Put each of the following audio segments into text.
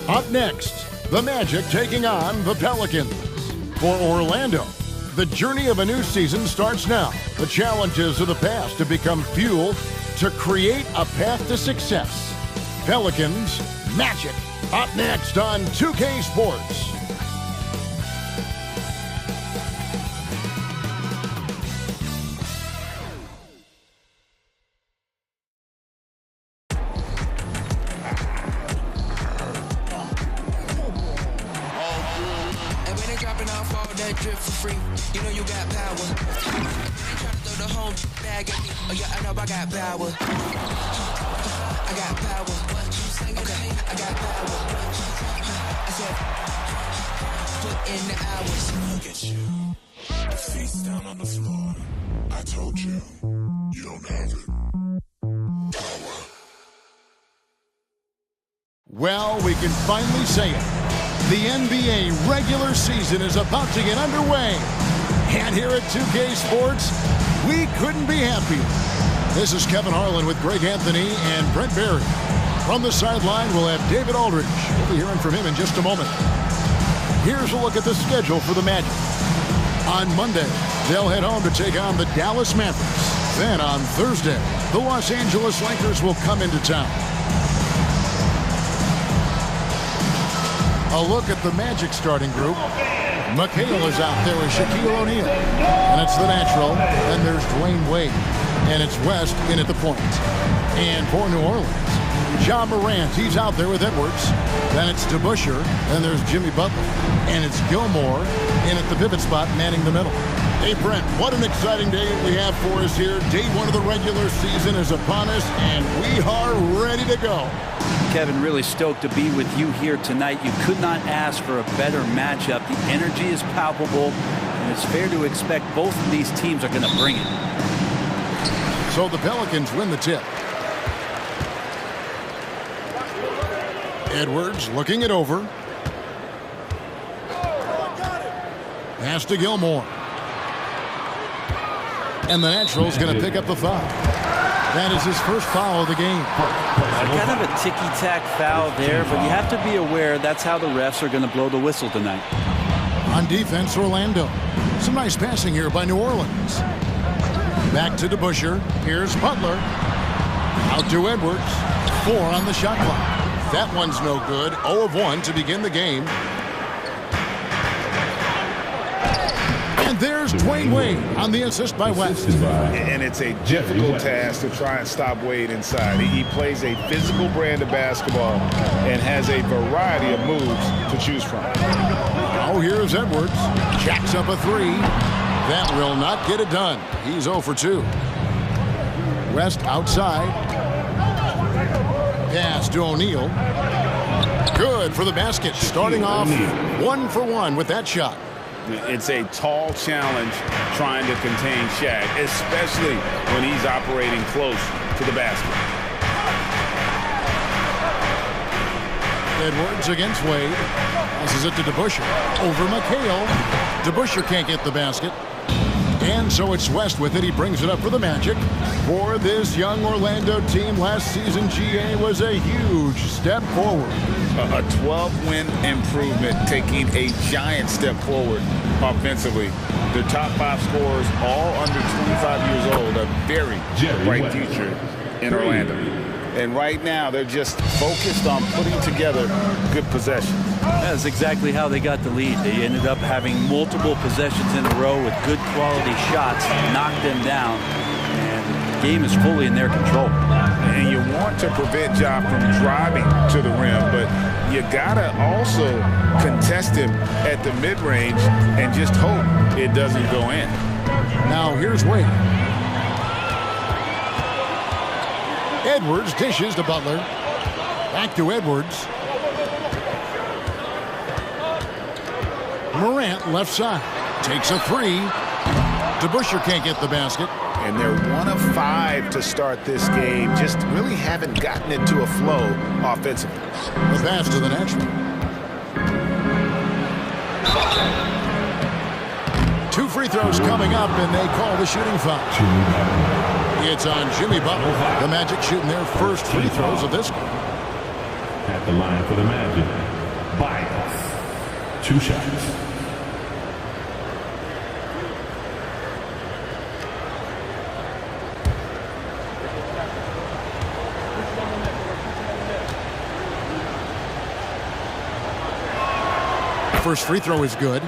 Up next, the Magic taking on the Pelicans. For Orlando, the journey of a new season starts now. The challenges of the past have become fuel to create a path to success. Pelicans, Magic, up next on 2K Sports. Drip for free, you know you got power. They try to throw the whole bag at me. Oh yeah, I know I got power. I got power. Okay, I got power. I said, put in the hours. Look at you, the feet's down on the floor. I told you, you don't have it. Power. Well, we can finally say it. The NBA regular season is about to get underway. And here at 2K Sports, we couldn't be happier. This is Kevin Harlan with Greg Anthony and Brent Barry. From the sideline, we'll have David Aldridge. We'll be hearing from him in just a moment. Here's a look at the schedule for the Magic. On Monday, they'll head home to take on the Dallas Mavericks. Then on Thursday, the Los Angeles Lakers will come into town. A look at the Magic starting group. McHale is out there with Shaquille O'Neal. And it's the natural. Then there's Dwayne Wade. And it's West in at the point. And for New Orleans, Ja Morant, he's out there with Edwards. Then it's DeBusschere. Then there's Jimmy Butler. And it's Gilmore in at the pivot spot, manning the middle. Hey, Brent, what an exciting day we have for us here. Day one of the regular season is upon us, and we are ready to go. Kevin, really stoked to be with you here tonight. You could not ask for a better matchup. The energy is palpable, and it's fair to expect both of these teams are going to bring it. So the Pelicans win the tip. Edwards looking it over. Pass to Gilmore. And the Natural's going to pick up the foul. That is his first foul of the game. Kind of a ticky-tack foul there, but you have to be aware that's how the refs are going to blow the whistle tonight. On defense, Orlando. Some nice passing here by New Orleans. Back to DeBusschere. Here's Butler. Out to Edwards. 4 on the shot clock. That one's no good. 0 of 1 to begin the game. And there's Dwayne Wade on the assist by West. And it's a difficult task to try and stop Wade inside. He plays a physical brand of basketball and has a variety of moves to choose from. Oh, here's Edwards. Jacks up a 3. That will not get it done. He's 0 for 2. West outside. Pass to O'Neal. Good for the basket. Starting off 1 for 1 with that shot. It's a tall challenge trying to contain Shaq, especially when he's operating close to the basket. Edwards against Wade. Passes it to DeBusschere. Over McHale. DeBusschere can't get the basket. And so it's West with it. He brings it up for the Magic. For this young Orlando team, last season GA was a huge step forward. A 12-win improvement, taking a giant step forward offensively. Their top 5 scorers, all under 25 years old, a very bright future in Orlando. And right now, they're just focused on putting together good possessions. That's exactly how they got the lead. They ended up having multiple possessions in a row with good quality shots, knocked them down, and the game is fully in their control. And you want to prevent Ja from driving to the rim, but you gotta also contest him at the mid-range and just hope it doesn't go in. Now here's Wade. Edwards dishes to Butler. Back to Edwards. Morant left side. Takes a 3. DeBusschere can't get the basket. And they're 1 of 5 to start this game. Just really haven't gotten into a flow offensively. The pass to the natural. 2 free throws coming up, and they call the shooting foul. It's on Jimmy Butler. The Magic shooting their first free throws of this game. At the line for the Magic, Bias. 2 shots. First free throw is good.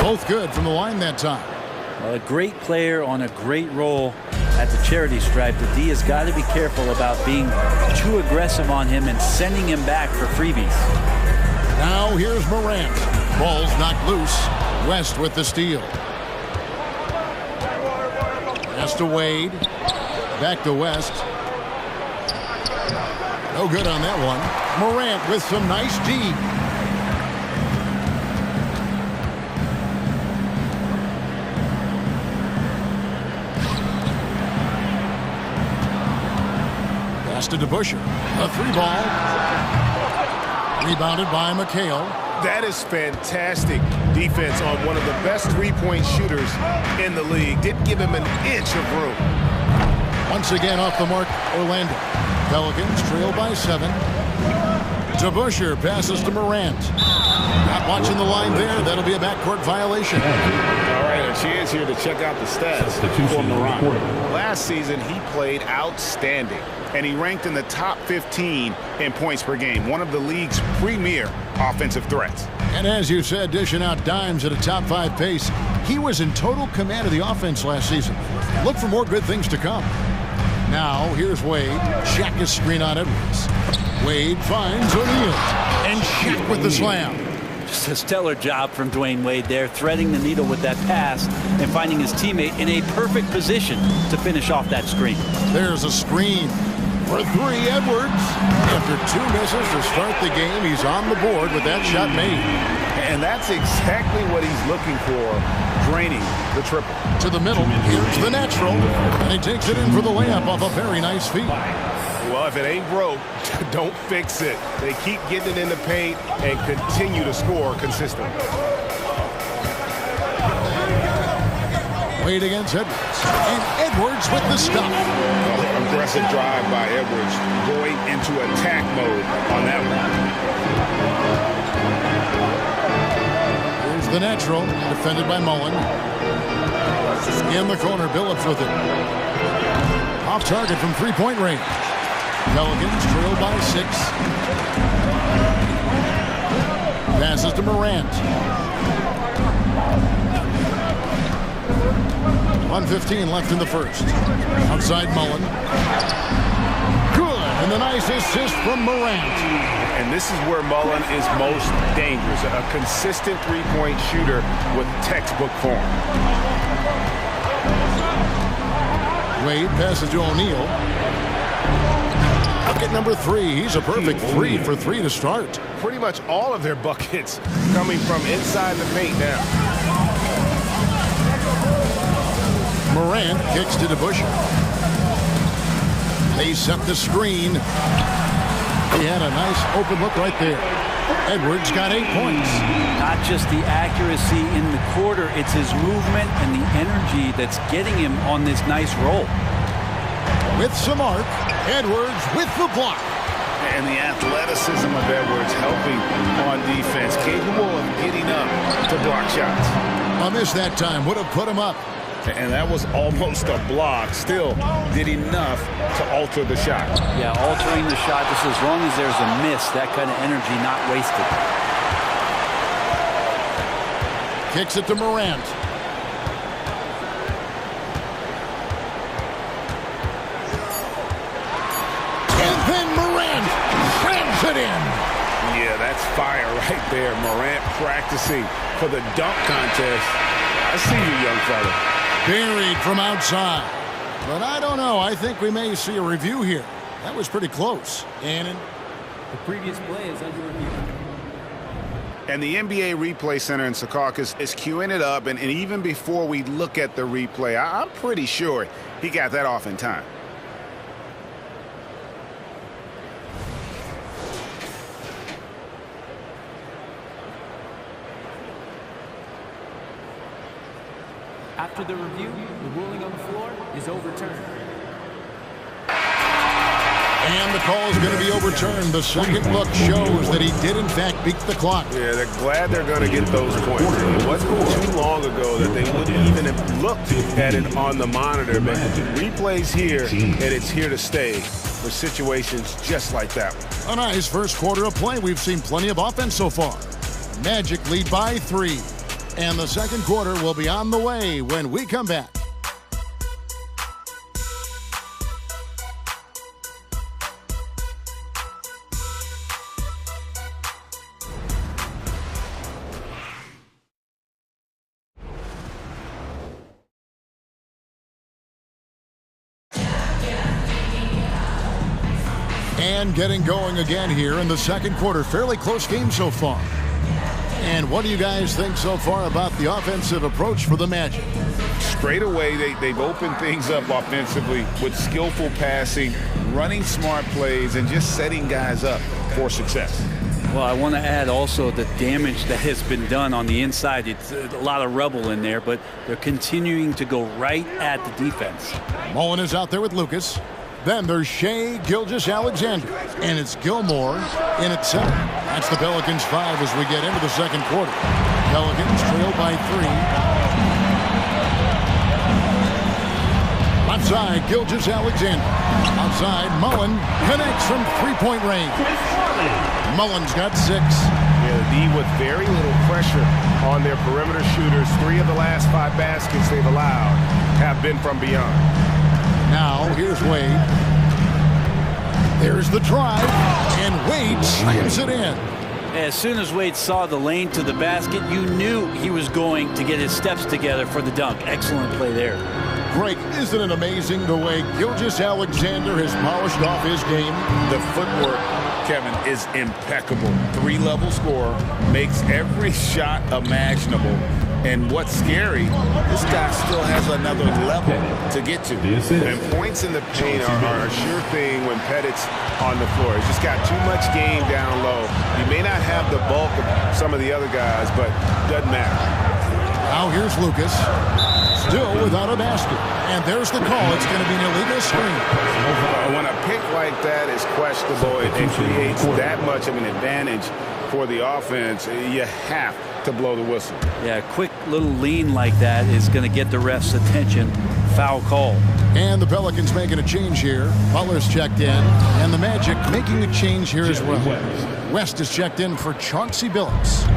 Both good from the line that time. A great player on a great role at the charity stripe. The D has got to be careful about being too aggressive on him and sending him back for freebies. Now here's Morant. Ball's knocked loose. West with the steal. Pass to Wade. Back to West. No good on that one. Morant with some nice D. To DeBuscher. A 3-ball. Rebounded by McHale. That is fantastic defense on one of the best three-point shooters in the league. Didn't give him an inch of room. Once again off the mark, Orlando. Pelicans trail by 7. DeBuscher passes to Morant. Not watching the line there. That'll be a backcourt violation. All right, a chance here to check out the stats for Morant. Last season, he played outstanding, and he ranked in the top 15 in points per game, one of the league's premier offensive threats. And as you said, dishing out dimes at a top 5 pace, he was in total command of the offense last season. Look for more good things to come. Now, here's Wade. Shaq is screen on Edwards. Wade finds O'Neal. And Shaq with the slam. Just a stellar job from Dwayne Wade there, threading the needle with that pass and finding his teammate in a perfect position to finish off that screen. There's a screen for 3, Edwards. After 2 misses to start the game, he's on the board with that shot made. And that's exactly what he's looking for, draining the triple. To the middle, here's the natural, and he takes it in for the layup off a very nice feed. Well, if it ain't broke, don't fix it. They keep getting it in the paint and continue to score consistently. Wade against Edwards. And Edwards with the stop. Aggressive drive by Edwards, going into attack mode on that one. Here's the natural, defended by Mullen. In the corner, Billups with it. Off target from 3-point range. Pelicans trail by 6. Passes to Morant. 1:15 left in the first. Outside Mullen. Good. And the nice assist from Morant. And this is where Mullen is most dangerous. A consistent three-point shooter with textbook form. Wade passes to O'Neal. Bucket number 3. He's a perfect 3 for 3 to start. Pretty much all of their buckets coming from inside the paint now. Morant kicks to DeBuscher. They set the screen. He had a nice open look right there. Edwards got 8 points. Not just the accuracy in the quarter, it's his movement and the energy that's getting him on this nice roll. With some arc, Edwards with the block. And the athleticism of Edwards helping on defense, capable of getting up to block shots. A miss that time would have put him up. And that was almost a block. Still did enough to alter the shot. Yeah, altering the shot, just as long as there's a miss, that kind of energy not wasted. Kicks it to Morant. And then Morant slams it in. Yeah, that's fire right there. Morant practicing for the dunk contest. I see you, young fella. Buried from outside. But I don't know. I think we may see a review here. That was pretty close. And the previous play is under review. And the NBA Replay Center in Secaucus is queuing it up, and even before we look at the replay, I'm pretty sure he got that off in time. After the review, the ruling on the floor is overturned. And the call is going to be overturned. The second look shows that he did, in fact, beat the clock. Yeah, they're glad they're going to get those points. It wasn't too long ago that they wouldn't even have looked at it on the monitor. But replay's here, and it's here to stay for situations just like that one. A nice first quarter of play. We've seen plenty of offense so far. Magic lead by 3. And the second quarter will be on the way when we come back. And getting going again here in the second quarter. Fairly close game so far. And what do you guys think so far about the offensive approach for the Magic? Straight away, they've opened things up offensively with skillful passing, running smart plays, and just setting guys up for success. Well, I want to add also the damage that has been done on the inside. It's a lot of rubble in there, but they're continuing to go right at the defense. Mullen is out there with Lucas. Then there's Shai Gilgeous-Alexander, and it's Gilmore in at 7. That's the Pelicans 5 as we get into the second quarter. Pelicans trail by 3. Left side, Gilgeous-Alexander. Outside, Mullen connects from three-point range. Mullen's got 6. Yeah, the D with very little pressure on their perimeter shooters. 3 of the last 5 baskets they've allowed have been from beyond. Now, here's Wade. There's the drive, and Wade slams it in. As soon as Wade saw the lane to the basket, you knew he was going to get his steps together for the dunk. Excellent play there. Greg, isn't it amazing the way Gilgeous-Alexander has polished off his game? The footwork, Kevin, is impeccable. 3-level scorer, makes every shot imaginable. And what's scary, this guy still has another level to get to. And points in the paint are a sure thing when Pettit's on the floor. He's just got too much game down low. He may not have the bulk of some of the other guys, but doesn't matter. Now here's Lucas, still without a basket. And there's the call. It's going to be an illegal screen. When a pick like that is questionable, it creates that much of an advantage for the offense. You have to blow the whistle. Yeah, a quick little lean like that is going to get the ref's attention. Foul call. And the Pelicans making a change here. Butler's checked in. And the Magic making a change here as well. West is checked in for Chauncey Billups.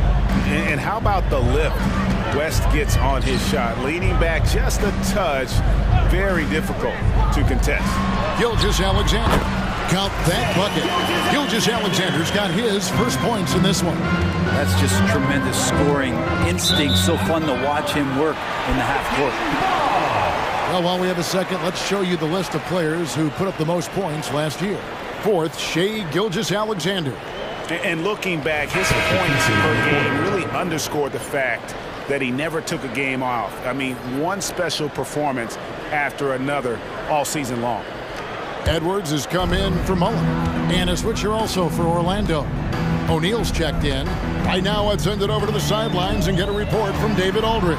And how about the lift West gets on his shot? Leaning back just a touch. Very difficult to contest. Gilgeous-Alexander. Count that bucket. Gilgeous-Alexander's got his first points in this one. That's just tremendous scoring instinct. So fun to watch him work in the half court. Well, while we have a second, let's show you the list of players who put up the most points last year. 4th, Shai Gilgeous-Alexander. And looking back, his points per game really underscored the fact that he never took a game off. I mean, one special performance after another all season long. Edwards has come in for Mullen. And a switcher also for Orlando. O'Neal's checked in. Right now, let's send it over to the sidelines and get a report from David Aldridge.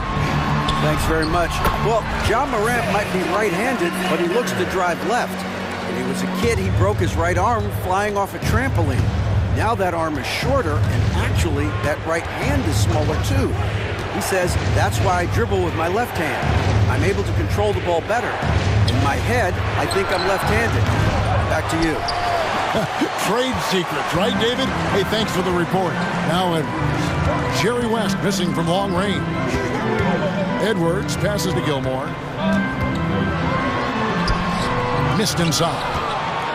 Thanks very much. Well, John Morant might be right-handed, but he looks to drive left. When he was a kid, he broke his right arm flying off a trampoline. Now that arm is shorter, and actually, that right hand is smaller too. He says, that's why I dribble with my left hand. I'm able to control the ball better. In my head, I think I'm left-handed. Back to you. Trade secrets, right, David? Hey, thanks for the report. Now, Jerry West missing from long range. Edwards passes to Gilmore. Missed inside.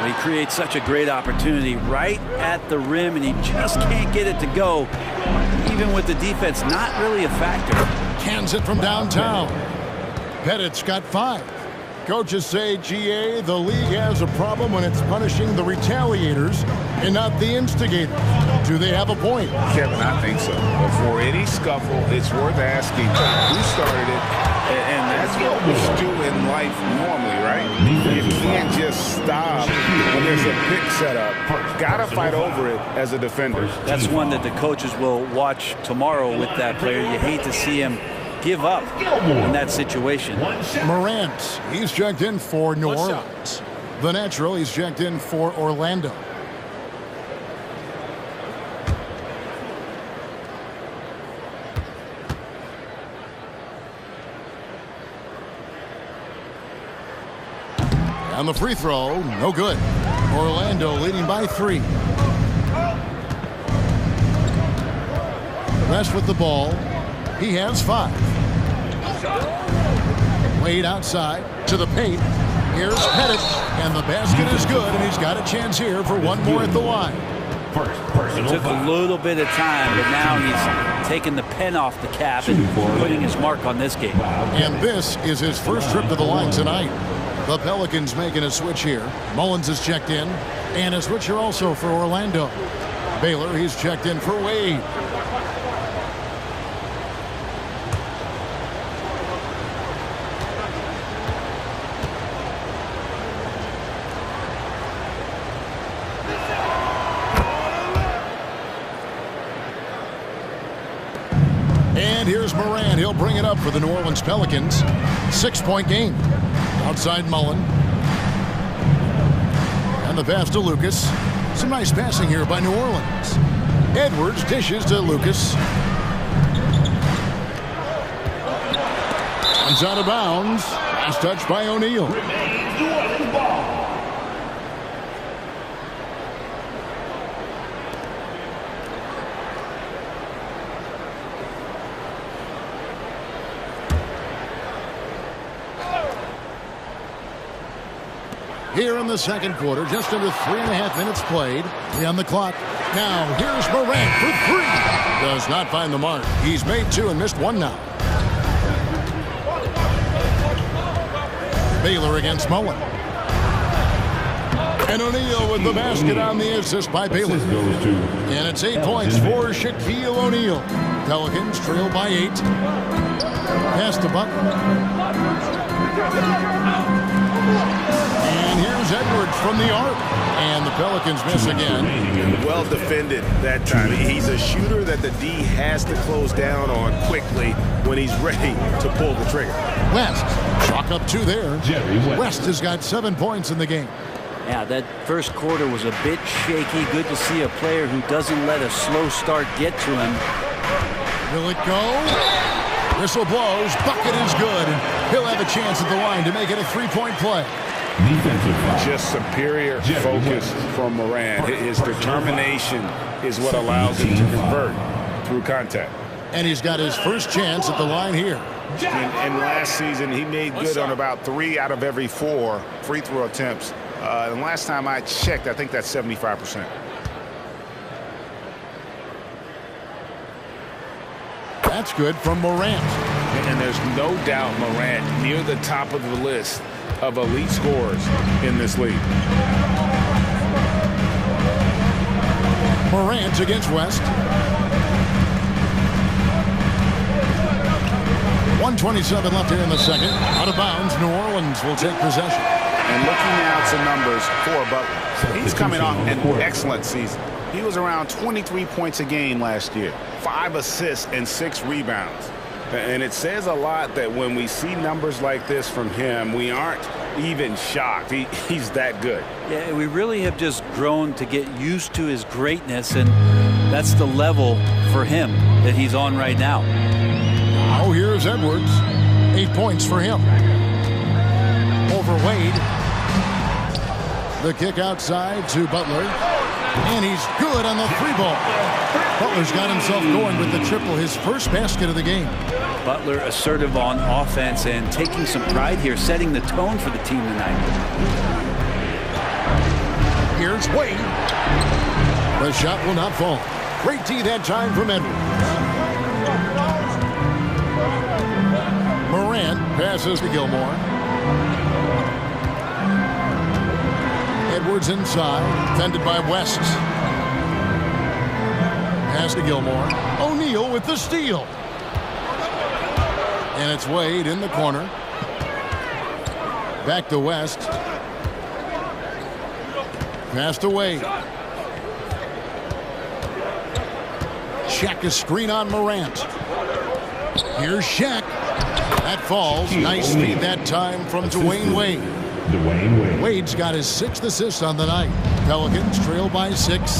He creates such a great opportunity right at the rim, and he just can't get it to go. Even with the defense not really a factor. Cans it from downtown. Pettit's got 5. Coaches say, GA, the league has a problem when it's punishing the retaliators and not the instigators. Do they have a point? Kevin, I think so. But for any scuffle, it's worth asking who started it. And that's what we do in life normally, right? You can't just stop when there's a pick set up. Got to fight over it as a defender. That's one that the coaches will watch tomorrow with that player. You hate to see him give up in that situation. Morant, he's checked in for New Orleans. The natural, he's checked in for Orlando. And the free throw, no good. Orlando leading by 3. West with the ball. He has 5. Wade outside to the paint. Here's Pettit, and the basket is good, and he's got a chance here for one more at the line. It took a little bit of time, but now he's taking the pen off the cap and putting his mark on this game. And this is his first trip to the line tonight. The Pelicans making a switch here. Mullins is checked in, and a switch here also for Orlando. Baylor, he's checked in for Wade. And here's Morant. He'll bring it up for the New Orleans Pelicans. 6-point game. Outside Mullen. And the pass to Lucas. Some nice passing here by New Orleans. Edwards dishes to Lucas. Comes out of bounds. Last touch by O'Neal. Here in the second quarter, just under 3.5 minutes played. 3 on the clock. Now, here's Morant for 3. Does not find the mark. He's made 2 and missed 1 now. Baylor against Mullen. And O'Neal with the basket on the assist by Baylor. And it's 8 points for Shaquille O'Neal. Pelicans trail by 8. Pass to Butler. And here's Edwards from the arc. And the Pelicans miss again. Well defended that time. He's a shooter that the D has to close down on quickly when he's ready to pull the trigger. West, chalk up 2 there. West has got 7 points in the game. Yeah, that first quarter was a bit shaky. Good to see a player who doesn't let a slow start get to him. Will it go? Whistle blows. Bucket is good. And he'll have a chance at the line to make it a 3-point play. Just superior focus from Morant. His determination is what allows him to convert through contact. And he's got his first chance at the line here. And last season, he made good on about 3 out of every 4 free throw attempts. And last time I checked, I think that's 75%. That's good from Morant. And there's no doubt Morant near the top of the list of elite scorers in this league. Morant against West. 1:27 left here in the second. Out of bounds, New Orleans will take possession. And looking now at some numbers for Butler, he's coming off an excellent season. He was around 23 points a game last year, 5 assists and 6 rebounds. And it says a lot that when we see numbers like this from him, we aren't even shocked. He's that good. Yeah, we really have just grown to get used to his greatness, and that's the level for him that he's on right now. Now here's Edwards. 8 points for him. Over Wade. The kick outside to Butler. And he's good on the 3-ball. Butler's got himself going with the triple, his first basket of the game. Butler assertive on offense and taking some pride here, setting the tone for the team tonight. Here's Wade. The shot will not fall. Great D that time from Edwards. Morant passes to Gilmore. Edwards inside, defended by West. Pass to Gilmore. O'Neal with the steal. And it's Wade in the corner. Back to West. Pass to Wade. Check a screen on Morant. Here's Shaq. That falls. Nice feed that time from Dwayne Wade. Wade's got his 6th assist on the night. Pelicans trail by 6.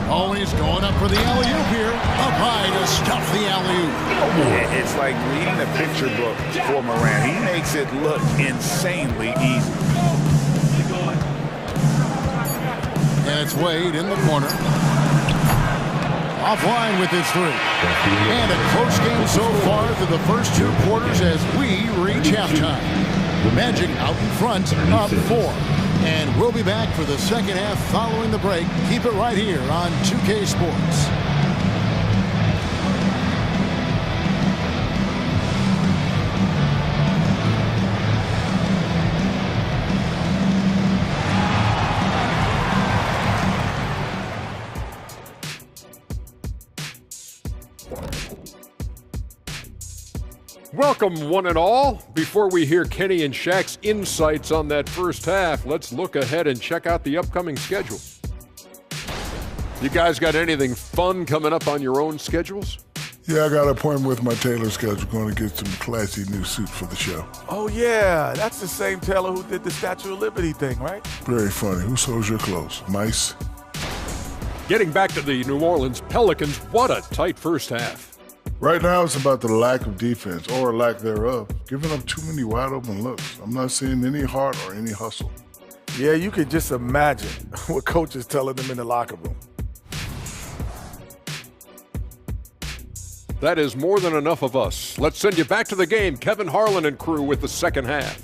Always going up for the alley-oop here. Up high to stuff the alley-oop. It's like reading a picture book for Morant. He makes it look insanely easy. And it's Wade in the corner. Offline with his 3. And a close game so far through the first 2 quarters as we reach halftime. Magic out in front, up 4. And we'll be back for the second half following the break. Keep it right here on 2K Sports. Welcome, one and all. Before we hear Kenny and Shaq's insights on that first half, let's look ahead and check out the upcoming schedule. You guys got anything fun coming up on your own schedules? Yeah, I got an appointment with my tailor schedule. Going to get some classy new suits for the show. Oh, yeah. That's the same tailor who did the Statue of Liberty thing, right? Very funny. Who sews your clothes? Mice? Getting back to the New Orleans Pelicans, what a tight first half. Right now, it's about the lack of defense, or lack thereof, giving up too many wide-open looks. I'm not seeing any heart or any hustle. Yeah, you could just imagine what coach is telling them in the locker room. That is more than enough of us. Let's send you back to the game. Kevin Harlan and crew with the second half.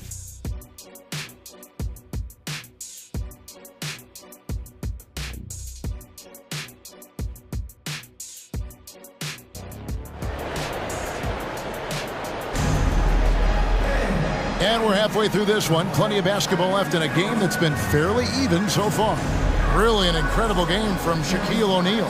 And we're halfway through this one. Plenty of basketball left in a game that's been fairly even so far. Really an incredible game from Shaquille O'Neal.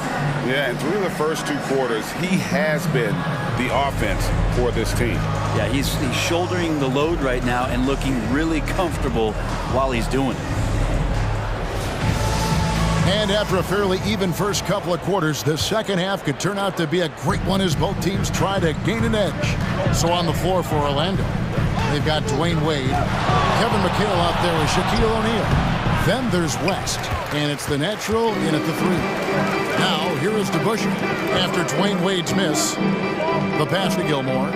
Yeah, and through the first 2 quarters, he has been the offense for this team. Yeah, he's shouldering the load right now and looking really comfortable while he's doing it. And after a fairly even first couple of quarters, the second half could turn out to be a great one as both teams try to gain an edge. So on the floor for Orlando, they've got Dwayne Wade, Kevin McHale out there with Shaquille O'Neal. Then there's West, and it's the natural in at the 3. Now, here is DeBusschere after Dwayne Wade's miss. The pass to Gilmore.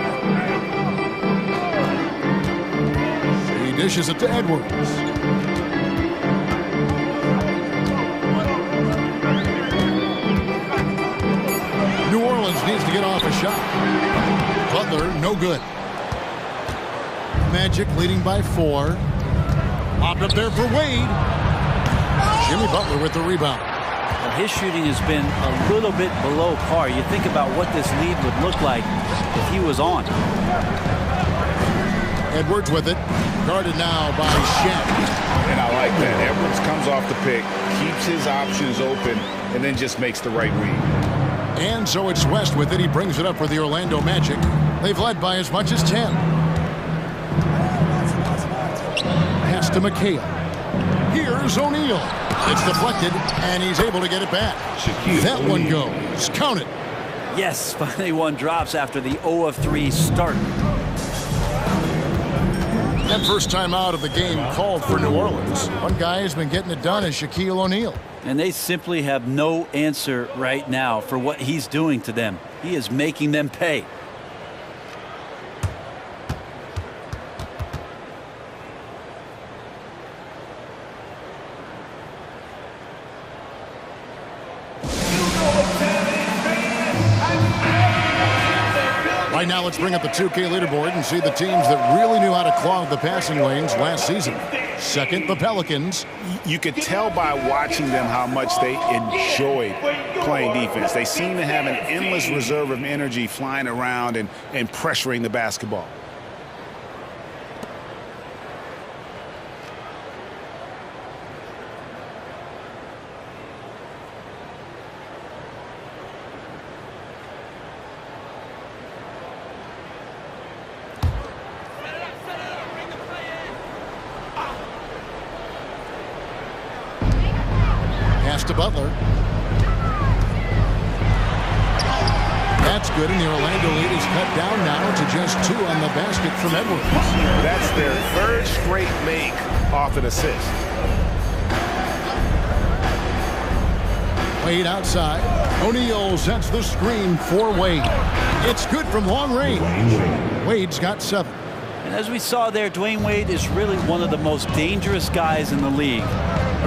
He dishes it to Edwards. New Orleans needs to get off a shot. Butler, no good. Magic leading by 4. Popped up there for Wade. Jimmy Butler with the rebound. Well, his shooting has been a little bit below par. You think about what this lead would look like if he was on. Edwards with it. Guarded now by Shaq. And I like that. Edwards comes off the pick, keeps his options open, and then just makes the right read. And so it's West with it. He brings it up for the Orlando Magic. They've led by as much as 10. Pass to McHale. Here's O'Neal. It's deflected, and he's able to get it back. That one goes. Count it. Yes, finally one drops after the 0 of 3 start. That first time out of the game called for New Orleans. One guy has been getting it done is Shaquille O'Neal. And they simply have no answer right now for what he's doing to them. He is making them pay. Right now, let's bring up the 2K leaderboard and see the teams that really knew how to clog the passing lanes last season. Second, the Pelicans. You could tell by watching them how much they enjoyed playing defense. They seem to have an endless reserve of energy flying around and pressuring the basketball. Pass to Butler. That's good, and the Orlando lead is cut down now to just 2 on the basket from Edwards. That's their 3rd straight make off an assist. Wade outside. O'Neal sets the screen for Wade. It's good from long range. Wade's got 7. And as we saw there, Dwayne Wade is really one of the most dangerous guys in the league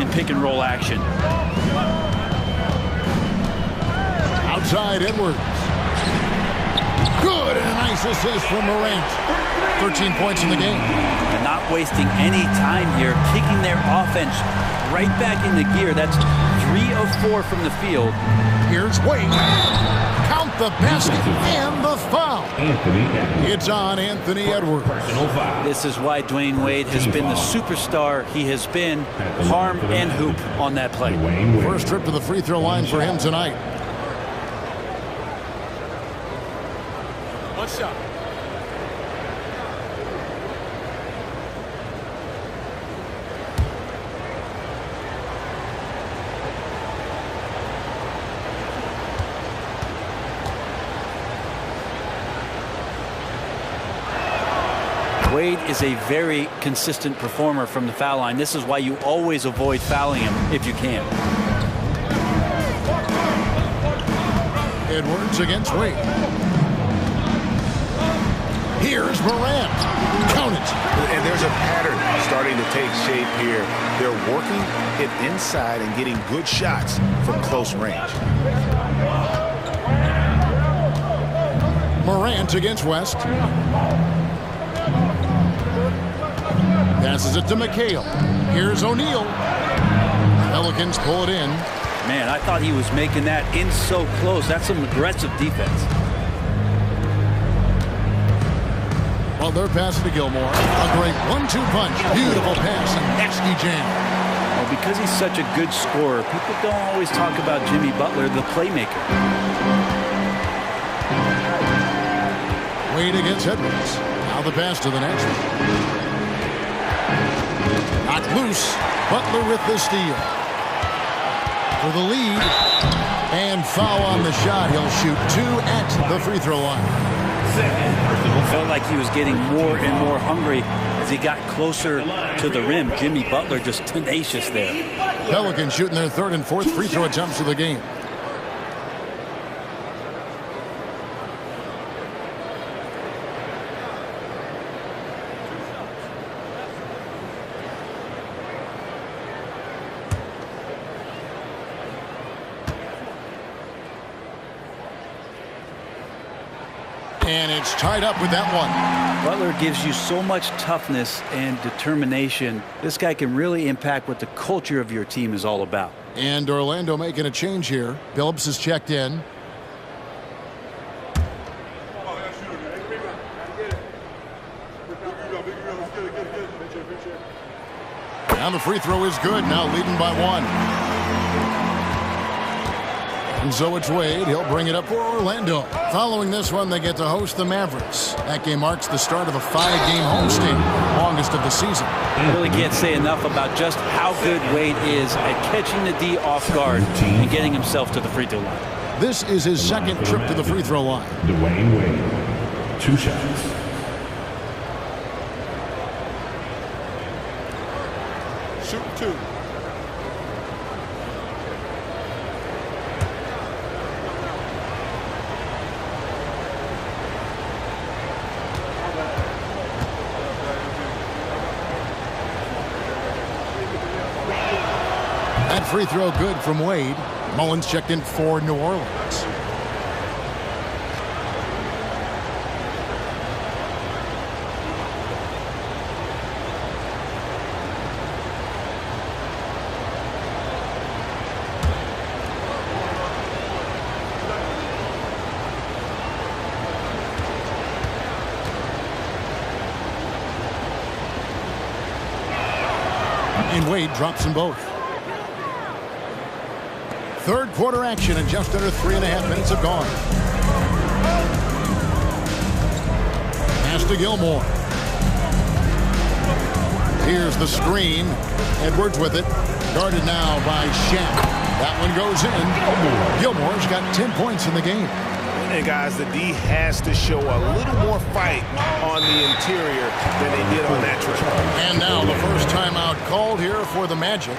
in pick-and-roll action. Outside Edwards. Good, and a nice assist from Morant. 13 points in the game. And not wasting any time here, kicking their offense right back into gear. That's 3 of 4 from the field. Here's Wade. Count the basket and the foul. It's on Anthony Edwards. This is why Dwayne Wade has been the superstar he has been. Harm and hoop on that play. First trip to the free throw line for him tonight. One shot. Wade is a very consistent performer from the foul line. This is why you always avoid fouling him if you can. Edwards against Wade. Here's Morant. Count it. And there's a pattern starting to take shape here. They're working it inside and getting good shots from close range. Morant against West. Passes it to McHale. Here's O'Neal. Pelicans pull it in. Man, I thought he was making that in so close. That's some aggressive defense. Butler passes to Gilmore. A great 1-2 punch. Beautiful pass and nasty jam. Well, because he's such a good scorer, people don't always talk about Jimmy Butler, the playmaker. Wade against Edwards. Now the pass to the next one. Not loose. Butler with the steal. For the lead. And foul on the shot. He'll shoot 2 at the free throw line. Felt like he was getting more and more hungry as he got closer to the rim. Jimmy Butler just tenacious there. Pelicans shooting their 3rd and 4th free throw attempts of the game. And it's tied up with that one. Butler gives you so much toughness and determination. This guy can really impact what the culture of your team is all about. And Orlando making a change here. Phillips is checked in. And the free throw is good. Now leading by 1. And so it's Wade. He'll bring it up for Orlando. Following this one, they get to host the Mavericks. That game marks the start of a 5-game homestand, longest of the season. I really can't say enough about just how good Wade is at catching the D off guard and getting himself to the free throw line. This is his 2nd trip to the free throw line. Dwayne Wade, 2 shots. Shoot 2. That free throw good from Wade. Mullins checked in for New Orleans. And Wade drops them both. 3rd quarter action and just under 3.5 minutes have gone. Pass to Gilmore. Here's the screen. Edwards with it. Guarded now by Shaq. That one goes in. Gilmore's got 10 points in the game. And guys, the D has to show a little more fight on the interior than they did on that trip. And now the first timeout called here for the Magic.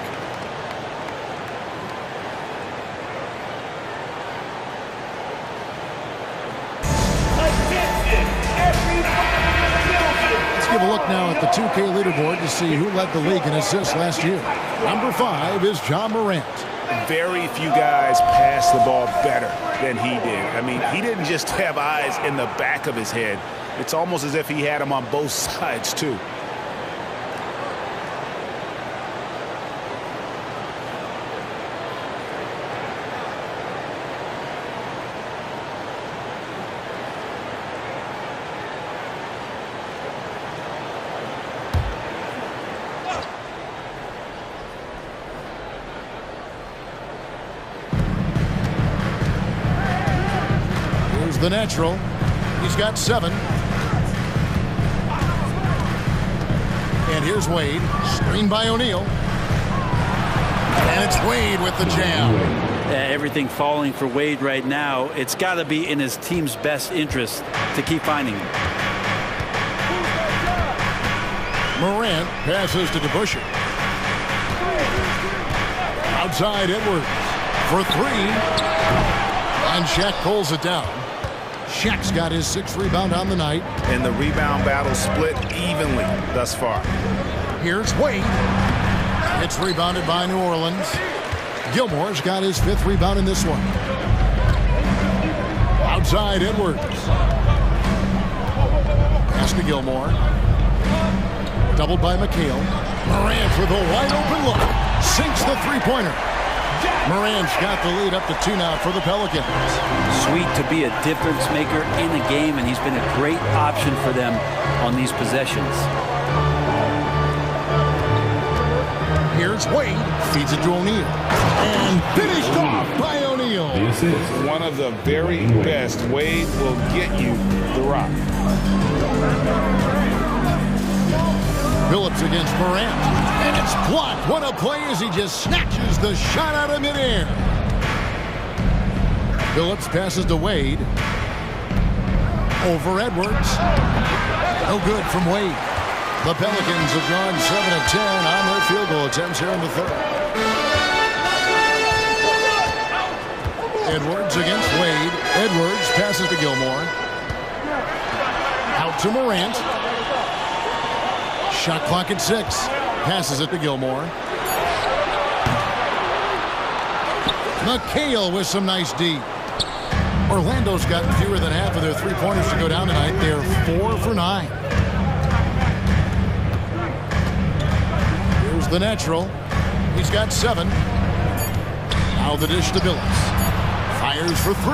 Let's give a look now at the 2K leaderboard to see who led the league in assists last year. Number 5 is John Morant. Very few guys pass the ball better than he did. I mean, he didn't just have eyes in the back of his head. It's almost as if he had them on both sides, too. The natural. He's got 7. And here's Wade. Screen by O'Neal. And it's Wade with the jam. Everything falling for Wade right now. It's got to be in his team's best interest to keep finding him. Morant passes to DeBusschere. Outside Edwards for 3. And Shaq pulls it down. Shaq's got his 6th rebound on the night. And the rebound battle split evenly thus far. Here's Wade. It's rebounded by New Orleans. Gilmore's got his 5th rebound in this one. Outside Edwards. Pass to Gilmore. Doubled by McHale. Morant with a wide open look. Sinks the three-pointer. Morant's got the lead up to 2 now for the Pelicans. Sweet to be a difference maker in the game, and he's been a great option for them on these possessions. Here's Wade. Feeds it to O'Neal. And finished off by O'Neal. One of the very best. Wade will get you the rock. Phillips against Morant. And it's blocked. What a play as he just snatches the shot out of midair. Phillips passes to Wade. Over Edwards. No good from Wade. The Pelicans have gone 7 of 10 on their field goal attempts here in the 3rd. Edwards against Wade. Edwards passes to Gilmore. Out to Morant. Shot clock at 6. Passes it to Gilmore. McHale with some nice D. Orlando's gotten fewer than half of their three-pointers to go down tonight. They're 4 for 9. Here's the natural. He's got 7. Now the dish to Billups. Fires for 3. Oh,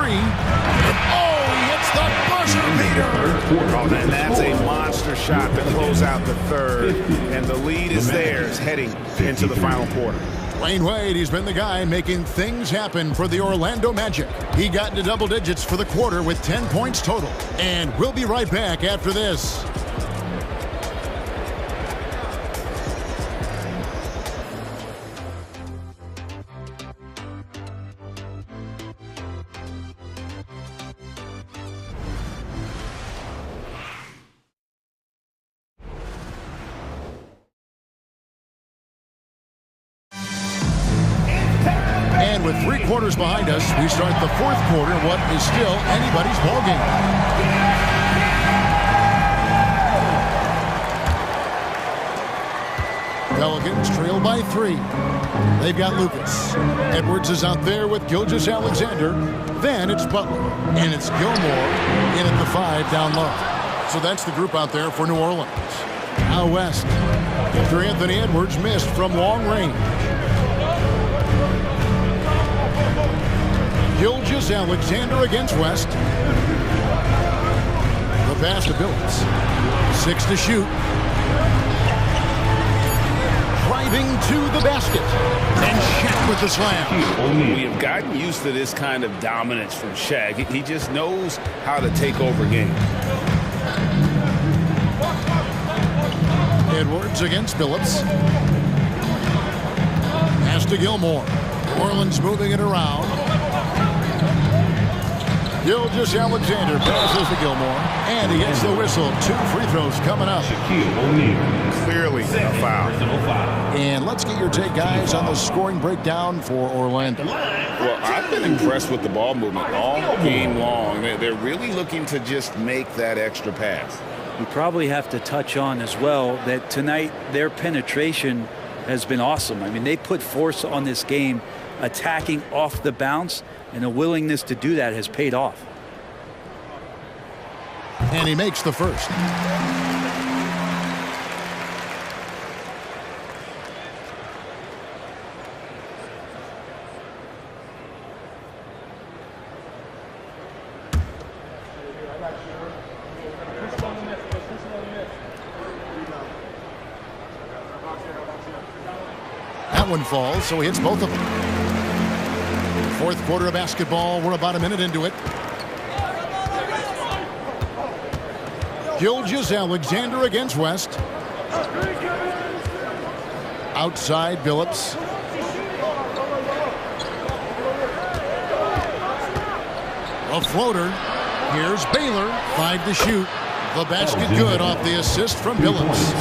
he hits the buzzer beater. Oh, and that's a monster shot to close out the 3rd. And the lead is theirs heading into the final quarter. Dwayne Wade, he's been the guy making things happen for the Orlando Magic. He got into double digits for the quarter with 10 points total. And we'll be right back after this. And with 3 quarters behind us, we start the 4th quarter, what is still anybody's ballgame. Pelicans trail by 3. They've got Lucas. Edwards is out there with Gilgeous-Alexander. Then it's Butler. And it's Gilmore in at the 5 down low. So that's the group out there for New Orleans. Out west, after Anthony Edwards missed from long range. Gilgeous-Alexander against West. The pass to Billups. 6 to shoot. Driving to the basket. And Shaq with the slam. We have gotten used to this kind of dominance from Shaq. He just knows how to take over games. Edwards against Billups. Pass to Gilmore. Orland's moving it around. Gilgeous-Alexander passes to Gilmore. And he gets the whistle. 2 free throws coming up. Clearly a foul. And let's get your take, guys, on the scoring breakdown for Orlando. Well, I've been impressed with the ball movement all game long. They're really looking to just make that extra pass. We probably have to touch on as well that tonight their penetration has been awesome. I mean, they put force on this game, attacking off the bounce, and the willingness to do that has paid off. And he makes the first. That one falls, so he hits both of them. Fourth quarter of basketball. We're about a minute into it. Gilgeous-Alexander against West. Outside, Billups. A floater. Here's Baylor. 5 to shoot. The basket good off the assist from Billups.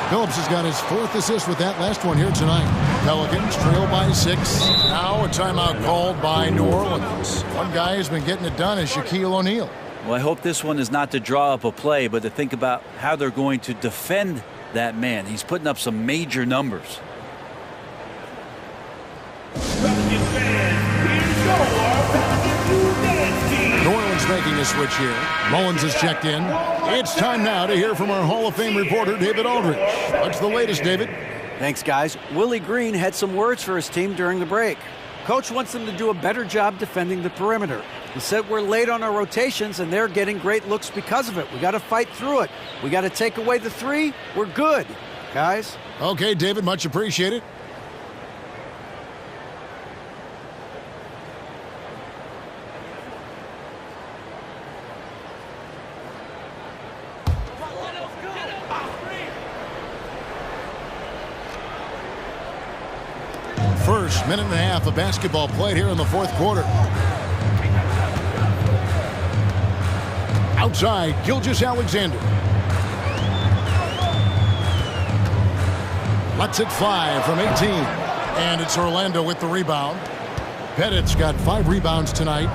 Billups has got his 4th assist with that last one here tonight. Pelicans trail by 6. Now a timeout called by New Orleans. One guy who's been getting it done is Shaquille O'Neal. Well, I hope this one is not to draw up a play, but to think about how they're going to defend that man. He's putting up some major numbers. New Orleans making a switch here. Mullins is checked in. It's time now to hear from our Hall of Fame reporter, David Aldridge. What's the latest, David? Thanks, guys. Willie Green had some words for his team during the break. Coach wants them to do a better job defending the perimeter. He said we're late on our rotations, and they're getting great looks because of it. We got to fight through it. We got to take away the 3. We're good, guys. Okay, David, much appreciated. First minute and a half of basketball played here in the fourth quarter. Outside, Gilgeous-Alexander. Lets it fly from 18. And it's Orlando with the rebound. Pettit's got 5 rebounds tonight.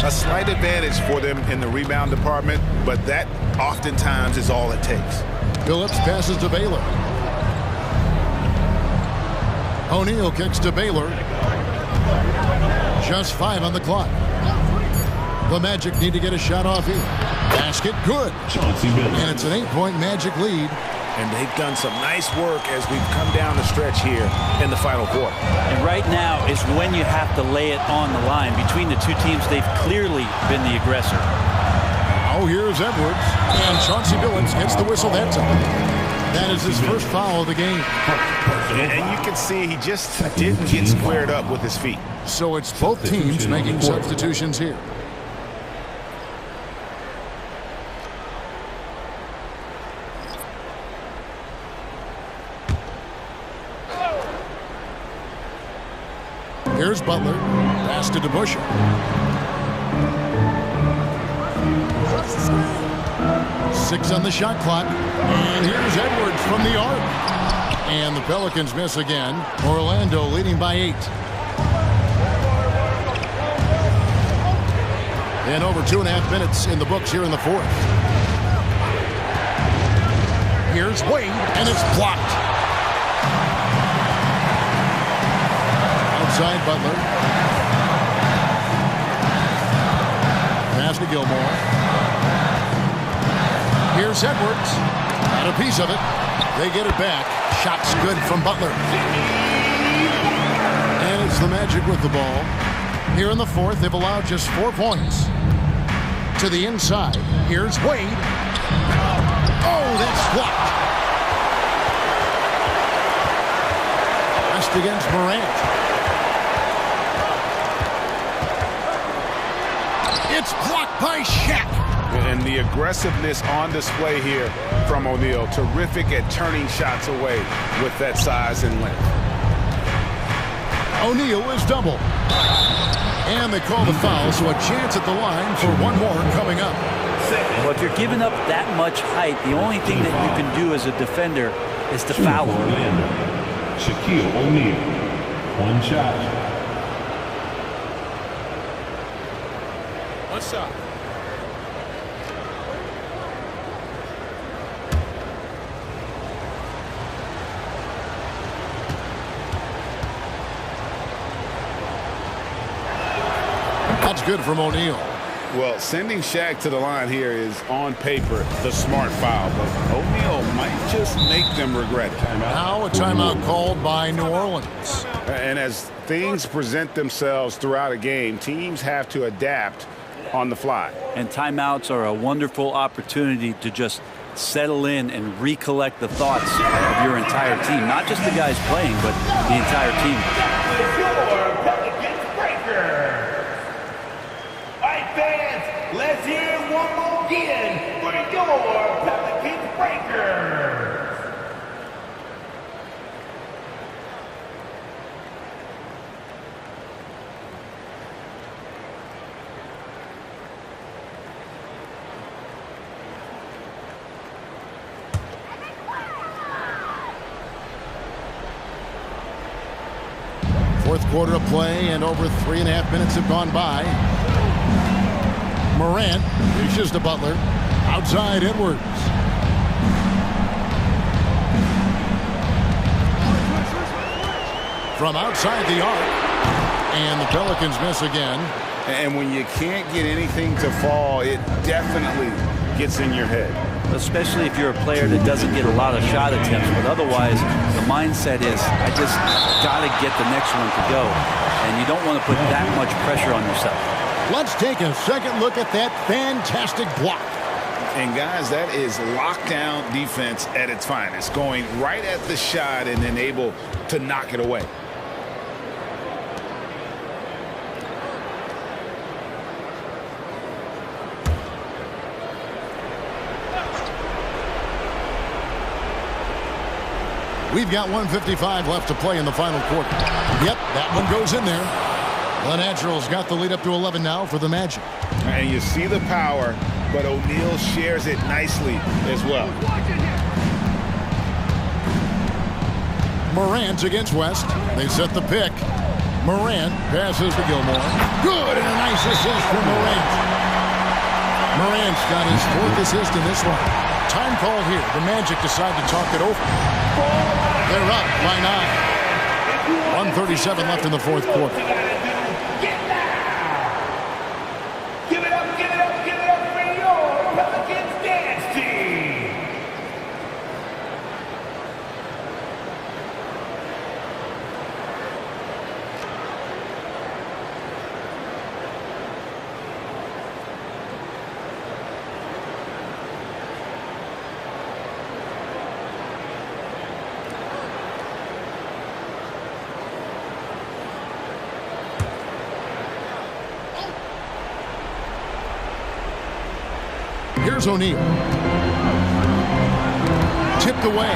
A slight advantage for them in the rebound department, but that oftentimes is all it takes. Billups passes to Baylor. O'Neal kicks to Baylor. Just 5 on the clock. The Magic need to get a shot off here. Basket good. And it's an 8-point Magic lead. And they've done some nice work as we've come down the stretch here in the final quarter. And right now is when you have to lay it on the line. Between the two teams, they've clearly been the aggressor. Oh, here's Edwards. And Chauncey Billups gets the whistle that time. That is his first foul of the game. And you can see he just didn't get squared up with his feet. So it's both teams making substitutions here. Here's Butler. Pass to DeBusschere. Six on the shot clock. And here's Edwards from the arc. And the Pelicans miss again. Orlando leading by 8. And over 2.5 minutes in the books here in the fourth. Here's Wade, and it's blocked. Outside Butler. Pass to Gilmore. Here's Edwards. Got a piece of it. They get it back. Shots good from Butler. And it's the Magic with the ball. Here in the fourth, they've allowed just 4 points. To the inside. Here's Wade. Oh, that's blocked. West against Morant. It's blocked by Shaq. And the aggressiveness on display here from O'Neal. Terrific at turning shots away with that size and length. O'Neal is double. And they call the foul, so a chance at the line for one more coming up. Well, if you're giving up that much height, the only thing that you can do as a defender is to foul him. Shaquille O'Neal, 1 shot. What's up? That's good from O'Neal. Well, sending Shaq to the line here is, on paper, the smart foul. But O'Neal might just make them regret it. Now a timeout called by New Orleans. And as things present themselves throughout a game, teams have to adapt on the fly. And timeouts are a wonderful opportunity to just settle in and recollect the thoughts of your entire team. Not just the guys playing, but the entire team. Let's hear it one more again for your Pelicans Breakers. Fourth quarter of play, and over 3.5 minutes have gone by. Morant dishes to Butler. Outside Edwards. From outside the arc. And the Pelicans miss again. And when you can't get anything to fall, it definitely gets in your head. Especially if you're a player that doesn't get a lot of shot attempts. But otherwise, the mindset is, I just got to get the next one to go. And you don't want to put that much pressure on yourself. Let's take a second look at that fantastic block. And guys, that is lockdown defense at its finest. Going right at the shot and then able to knock it away. We've got 1:55 left to play in the final quarter. Yep, that one goes in there. The Naturals got the lead up to 11 now for the Magic. And you see the power, but O'Neal shares it nicely as well. Morant against West. They set the pick. Morant passes to Gilmore. Good, and a nice assist from Morant. Morant's got his 4th assist in this one. Time called here. The Magic decide to talk it over. They're up by 9. 1:37 left in the 4th quarter. Here's O'Neal. Tipped away.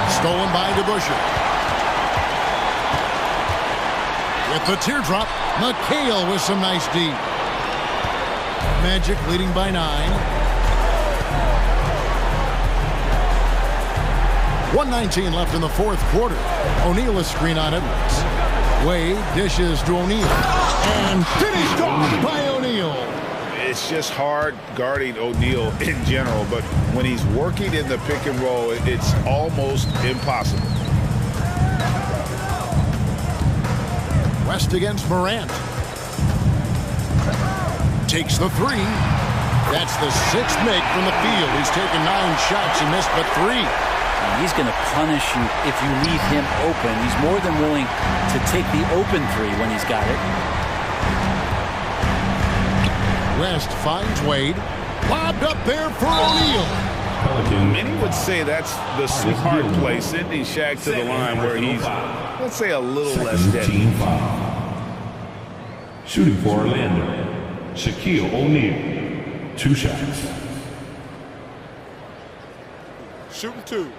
Stolen by DeBusschere. With the teardrop, McHale with some nice D. Magic leading by 9. 1:19 left in the 4th quarter. O'Neal is screen on Edwards. Wade dishes to O'Neal. And finished off by O'Neal. It's just hard guarding O'Neal in general, but when he's working in the pick and roll, it's almost impossible. West against Morant. Takes the 3. That's the 6th make from the field. He's taken 9 shots. He missed but 3. And he's going to punish you if you leave him open. He's more than willing to take the open 3 when he's got it. West finds Wade. Lobbed up there for O'Neal. Many would say that's the smart play, sending Shaq to the line where he's, let's say, a little less deadly. Shooting for Orlando, Shaquille O'Neal, 2 shots. Shooting 2.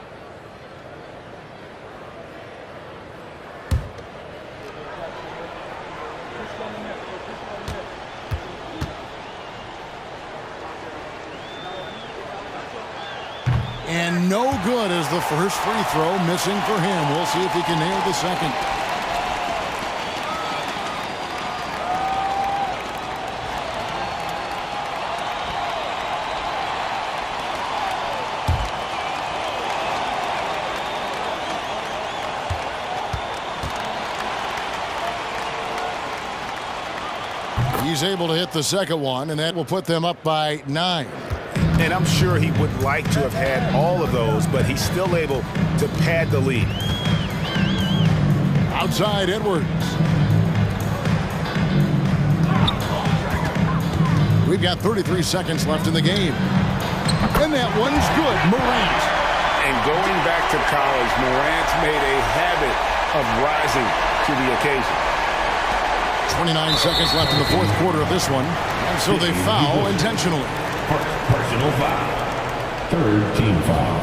And no good as the first free throw missing for him. We'll see if he can nail the second. He's able to hit the second one, and that will put them up by 9. And I'm sure he would like to have had all of those, but he's still able to pad the lead. Outside Edwards. We've got 33 seconds left in the game. And that one's good. Morant. And going back to college, Morant's made a habit of rising to the occasion. 29 seconds left in the fourth quarter of this one. And so they foul intentionally. Personal foul. Third team foul.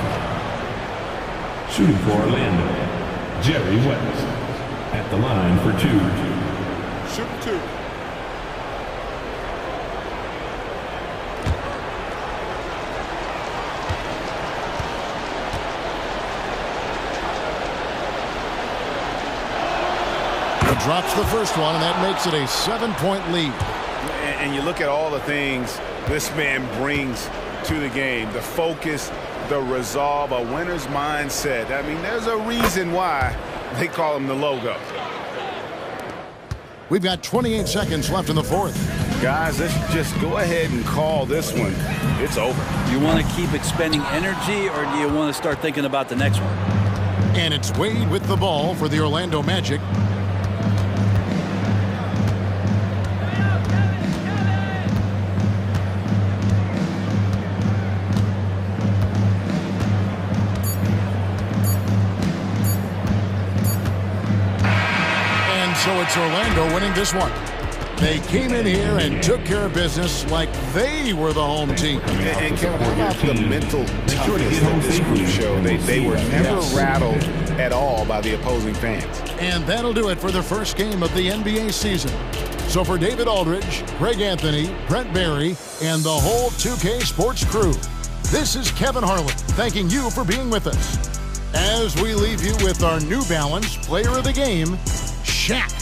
Shooting for Orlando, Jerry West. At the line for 2. Shoot 2. Drops the first one, and that makes it a 7-point lead. And you look at all the things this man brings to the game. The focus, the resolve, a winner's mindset. I mean, there's a reason why they call him the logo. We've got 28 seconds left in the fourth. Guys, let's just go ahead and call this one. It's over. You want to keep expending energy, or do you want to start thinking about the next one? And it's Wade with the ball for the Orlando Magic. So it's Orlando winning this one. They came in here and took care of business like they were the home team. And Kevin, how about the mental toughness that this group showed? They were never rattled at all by the opposing fans. And that'll do it for the first game of the NBA season. So for David Aldridge, Greg Anthony, Brent Barry, and the whole 2K Sports crew, this is Kevin Harlan thanking you for being with us. As we leave you with our New Balance Player of the Game, Shaq.